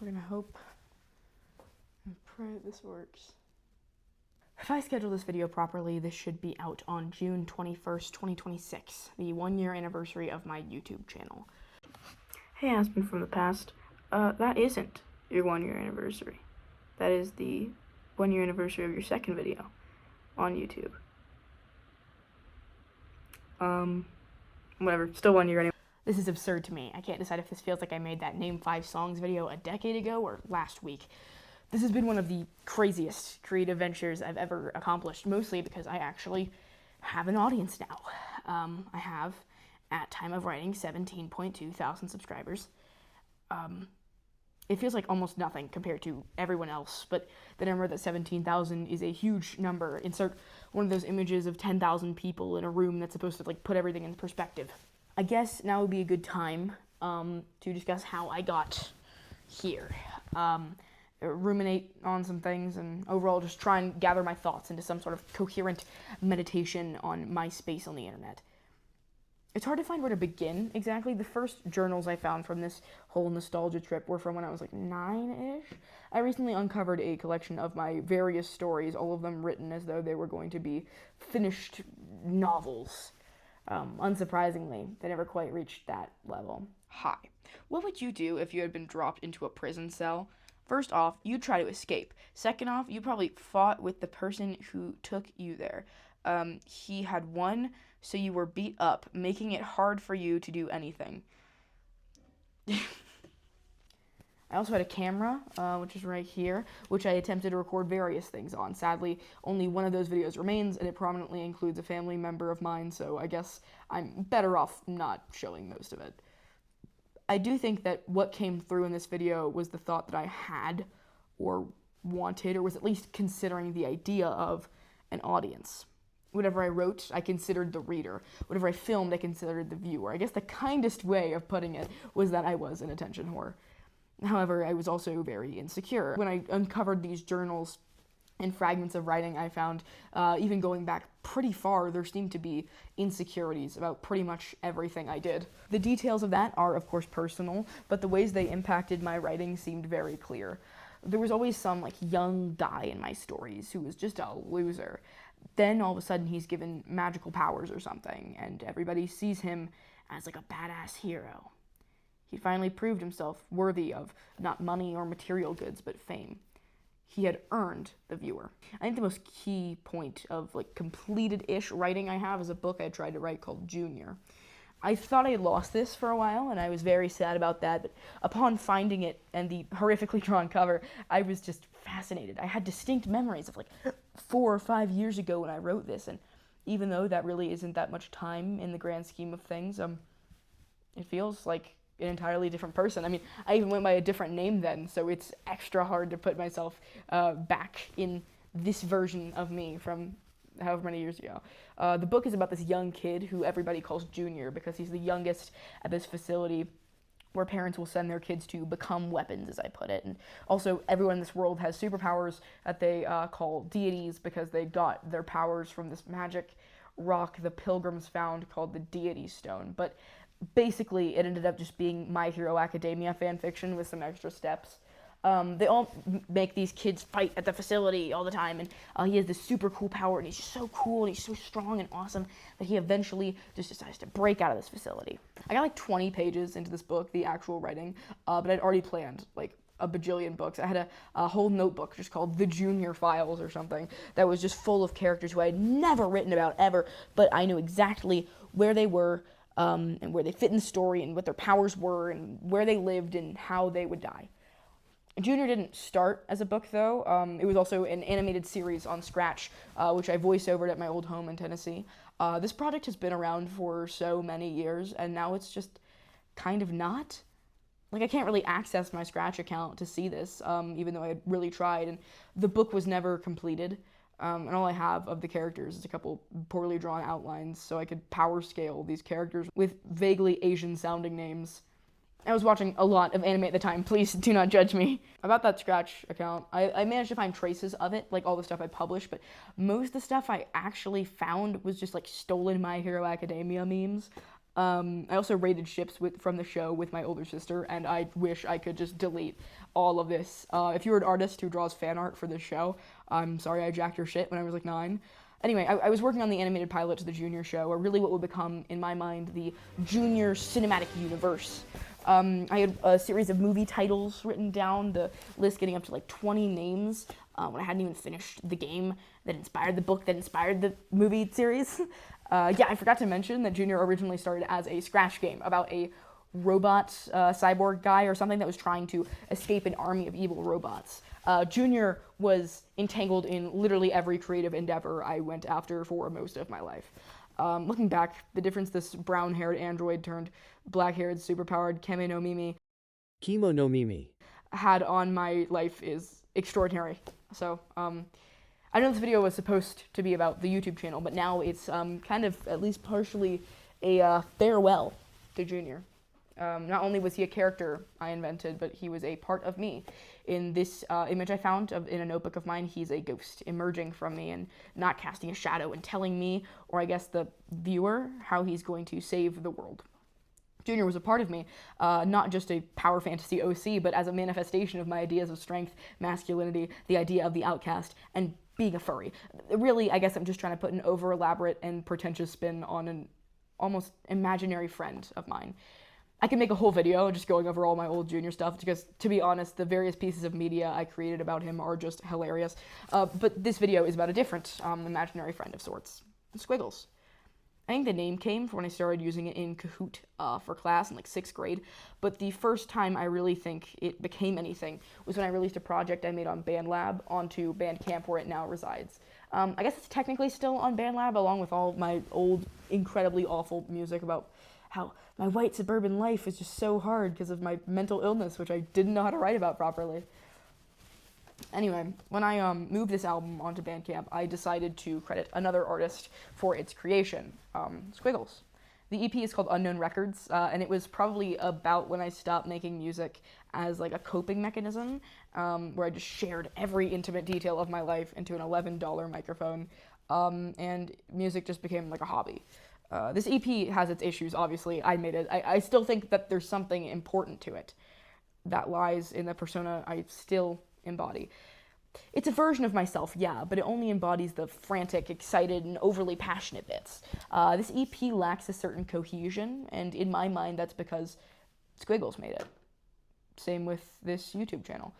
We're gonna hope and pray that this works. If I schedule this video properly, this should be out on June 21st, 2026, the 1-year anniversary of my YouTube channel. Hey, Aspen from the past. That isn't your 1-year anniversary. That is the 1-year anniversary of your second video on YouTube. Whatever, still 1 year anyway. This is absurd to me. I can't decide if this feels like I made that Name 5 Songs video a decade ago or last week. This has been one of the craziest creative ventures I've ever accomplished, mostly because I actually have an audience now. I have, at time of writing, 17.2 thousand subscribers. It feels like almost nothing compared to everyone else, but the number that 17,000 is a huge number. Insert one of those images of 10,000 people in a room that's supposed to put everything in perspective. I guess now would be a good time to discuss how I got here. Ruminate on some things and overall just try and gather my thoughts into some sort of coherent meditation on my space on the internet. It's hard to find where to begin exactly. The first journals I found from this whole nostalgia trip were from when I was 9-ish. I recently uncovered a collection of my various stories, all of them written as though they were going to be finished novels. Unsurprisingly, they never quite reached that level. Hi. What would you do if you had been dropped into a prison cell? First off, you'd try to escape. Second off, you probably fought with the person who took you there. He had won, so you were beat up, making it hard for you to do anything. I also had a camera, which is right here, which I attempted to record various things on. Sadly, only one of those videos remains, and it prominently includes a family member of mine, so I guess I'm better off not showing most of it. I do think that what came through in this video was the thought that I had, or wanted, or was at least considering the idea of an audience. Whatever I wrote, I considered the reader. Whatever I filmed, I considered the viewer. I guess the kindest way of putting it was that I was an attention whore. However, I was also very insecure. When I uncovered these journals and fragments of writing I found, even going back pretty far, there seemed to be insecurities about pretty much everything I did. The details of that are, of course, personal, but the ways they impacted my writing seemed very clear. There was always some, young guy in my stories who was just a loser. Then, all of a sudden, he's given magical powers or something, and everybody sees him as, a badass hero. He finally proved himself worthy of not money or material goods, but fame. He had earned the viewer. I think the most key point of completed-ish writing I have is a book I tried to write called Junior. I thought I had lost this for a while, and I was very sad about that, but upon finding it and the horrifically drawn cover, I was just fascinated. I had distinct memories of 4 or 5 years ago when I wrote this, and even though that really isn't that much time in the grand scheme of things, it feels like an entirely different person. I mean, I even went by a different name then, so it's extra hard to put myself back in this version of me from however many years ago. The book is about this young kid who everybody calls Junior because he's the youngest at this facility where parents will send their kids to become weapons, as I put it. And also, everyone in this world has superpowers that they call deities because they got their powers from this magic rock the pilgrims found called the Deity Stone. But basically, it ended up just being My Hero Academia fanfiction with some extra steps. They all make these kids fight at the facility all the time, and he has this super cool power, and he's just so cool, and he's so strong and awesome that he eventually just decides to break out of this facility. I got 20 pages into this book, the actual writing, but I'd already planned a bajillion books. I had a whole notebook just called The Junior Files or something that was just full of characters who I had never written about ever, but I knew exactly where they were, and where they fit in the story, and what their powers were, and where they lived, and how they would die. Junior didn't start as a book, though. It was also an animated series on Scratch, which I voice-overed at my old home in Tennessee. This project has been around for so many years, and now it's just kind of not. I can't really access my Scratch account to see this, even though I had really tried, and the book was never completed. And all I have of the characters is a couple poorly drawn outlines, so I could power scale these characters with vaguely Asian-sounding names. I was watching a lot of anime at the time, please do not judge me. About that Scratch account, I managed to find traces of it, all the stuff I published, but most of the stuff I actually found was just stolen My Hero Academia memes. I also rated ships from the show with my older sister, and I wish I could just delete all of this. If you're an artist who draws fan art for this show, I'm sorry I jacked your shit when I was like 9. Anyway, I was working on the animated pilot to the Junior show, or really what would become, in my mind, the Junior cinematic universe. I had a series of movie titles written down, the list getting up to like 20 names when I hadn't even finished the game that inspired the book that inspired the movie series. Yeah, I forgot to mention that Junior originally started as a Scratch game about a robot cyborg guy or something that was trying to escape an army of evil robots. Junior was entangled in literally every creative endeavor I went after for most of my life. Looking back, the difference this brown-haired android turned black-haired, superpowered Kimo no Mimi had on my life is extraordinary. So, I know this video was supposed to be about the YouTube channel, but now it's kind of at least partially a farewell to Junior. Not only was he a character I invented, but he was a part of me. In this image I found in a notebook of mine, he's a ghost emerging from me and not casting a shadow and telling me, or I guess the viewer, how he's going to save the world. Junior was a part of me, not just a power fantasy OC, but as a manifestation of my ideas of strength, masculinity, the idea of the outcast, and being a furry. Really, I guess I'm just trying to put an over-elaborate and pretentious spin on an almost imaginary friend of mine. I can make a whole video just going over all my old Junior stuff, because, to be honest, the various pieces of media I created about him are just hilarious. But this video is about a different imaginary friend of sorts, SQUIGGLEZ. I think the name came from when I started using it in Kahoot for class in like 6th grade, but the first time I really think it became anything was when I released a project I made on BandLab onto Bandcamp, where it now resides. I guess it's technically still on BandLab, along with all my old, incredibly awful music about how my white suburban life is just so hard because of my mental illness, which I didn't know how to write about properly. Anyway, when I moved this album onto Bandcamp, I decided to credit another artist for its creation, SQUIGGLEZ. The EP is called Unknown Records, and it was probably about when I stopped making music as like a coping mechanism, where I just shared every intimate detail of my life into an $11 microphone, and music just became like a hobby. This EP has its issues, obviously. I made it. I still think that there's something important to it that lies in the persona I still embody. It's a version of myself, yeah, but it only embodies the frantic, excited, and overly passionate bits. This EP lacks a certain cohesion, and in my mind, that's because SQUIGGLEZ made it. Same with this YouTube channel.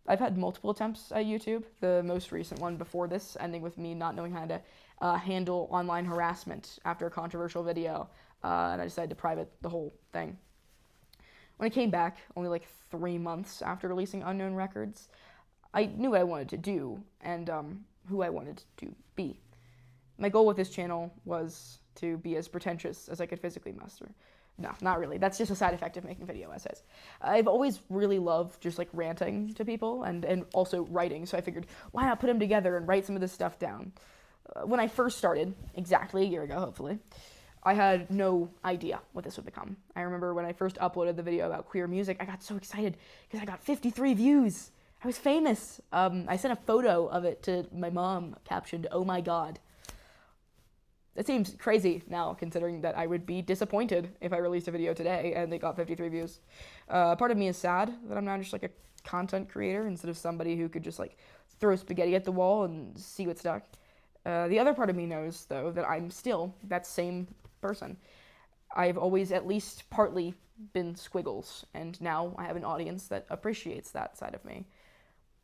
I've had multiple attempts at YouTube, the most recent one before this ending with me not knowing how to handle online harassment after a controversial video, and I decided to private the whole thing. When I came back, only like 3 months after releasing Unknown Records, I knew what I wanted to do, and who I wanted to be. My goal with this channel was to be as pretentious as I could physically muster. No, not really. That's just a side effect of making video essays. I've always really loved just like ranting to people and also writing, so I figured, why not put them together and write some of this stuff down? When I first started, exactly a year ago, hopefully, I had no idea what this would become. I remember when I first uploaded the video about queer music, I got so excited because I got 53 views. I was famous. I sent a photo of it to my mom, captioned, "Oh my god." It seems crazy now, considering that I would be disappointed if I released a video today and they got 53 views. Part of me is sad that I'm now just like a content creator instead of somebody who could just like throw spaghetti at the wall and see what stuck. The other part of me knows, though, that I'm still that same person. I've always at least partly been SQUIGGLEZ, and now I have an audience that appreciates that side of me.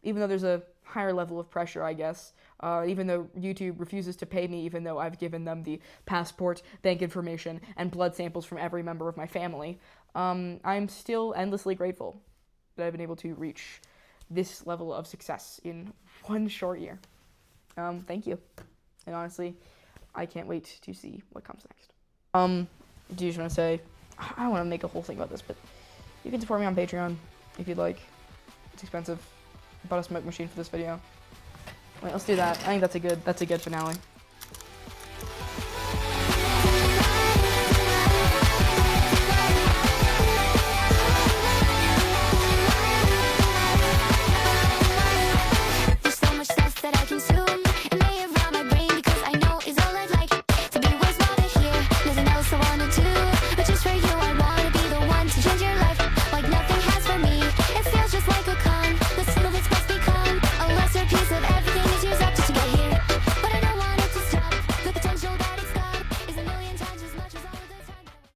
Even though there's a higher level of pressure, I guess, even though YouTube refuses to pay me, even though I've given them the passport, bank information, and blood samples from every member of my family, I'm still endlessly grateful that I've been able to reach this level of success in 1 short year. Thank you. And honestly, I can't wait to see what comes next. Do you just want to say, I don't want to make a whole thing about this, but you can support me on Patreon if you'd like. It's expensive. I bought a smoke machine for this video. Wait, let's do that. I think that's a good finale.